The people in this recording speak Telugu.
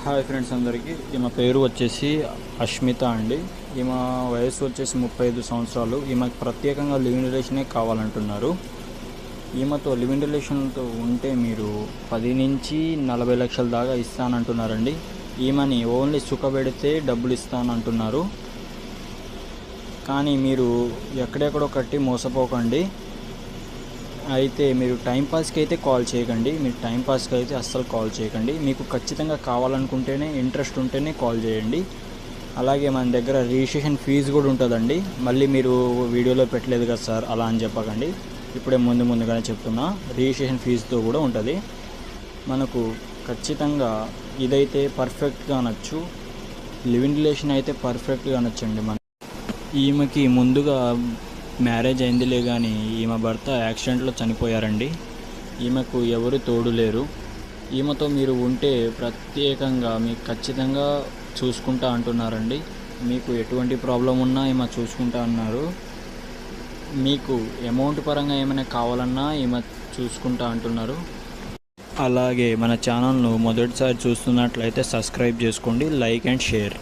హాయ్ ఫ్రెండ్స్ అందరికీ. ఈమె పేరు వచ్చేసి అష్మిత అండి. ఈమె వయసు వచ్చేసి 35 సంవత్సరాలు. ఈమెకు ప్రత్యేకంగా లివింగ్ రిలేషనే కావాలంటున్నారు. ఈమెతో లివింగ్ రిలేషన్తో ఉంటే మీరు 10 నుంచి 40 లక్షల దాకా ఇస్తానంటున్నారండి. ఈమెని ఓన్లీ సుఖపెడితే డబ్బులు ఇస్తానంటున్నారు. కానీ మీరు ఎక్కడెక్కడో కట్టి మోసపోకండి. అయితే మీరు టైంపాస్కి అయితే కాల్ చేయకండి. మీరు టైంపాస్కి అయితే అస్సలు కాల్ చేయకండి. మీకు ఖచ్చితంగా కావాలనుకుంటేనే, ఇంట్రెస్ట్ ఉంటేనే కాల్ చేయండి. అలాగే మన దగ్గర రిజిస్ట్రేషన్ ఫీజు కూడా ఉంటుందండి. మళ్ళీ మీరు వీడియోలో పెట్టలేదు కదా సార్ అలా అని చెప్పకండి. ఇప్పుడే ముందుగానే చెప్తున్నా, రిజిస్ట్రేషన్ ఫీజుతో కూడా ఉంటుంది. మనకు ఖచ్చితంగా ఇదైతే పర్ఫెక్ట్గా అనొచ్చు. లివింగ్ రిలేషన్ అయితే పర్ఫెక్ట్గా అనొచ్చండి. ఈమెకి ముందుగా మ్యారేజ్ అయిందిలే కానీ ఈమె భర్త యాక్సిడెంట్లో చనిపోయారండి. ఈమెకు ఎవరు తోడు లేరు. ఈమెతో మీరు ఉంటే ప్రత్యేకంగా మీకు ఖచ్చితంగా చూసుకుంటా అంటున్నారండి. మీకు ఎటువంటి ప్రాబ్లం ఉన్నా ఈమె చూసుకుంటా అన్నారు. మీకు అమౌంట్ పరంగా ఏమైనా కావాలన్నా ఈమె చూసుకుంటా అంటున్నారు. అలాగే మన ఛానల్ను మొదటిసారి చూస్తున్నట్లయితే సబ్స్క్రైబ్ చేసుకోండి, లైక్ అండ్ షేర్.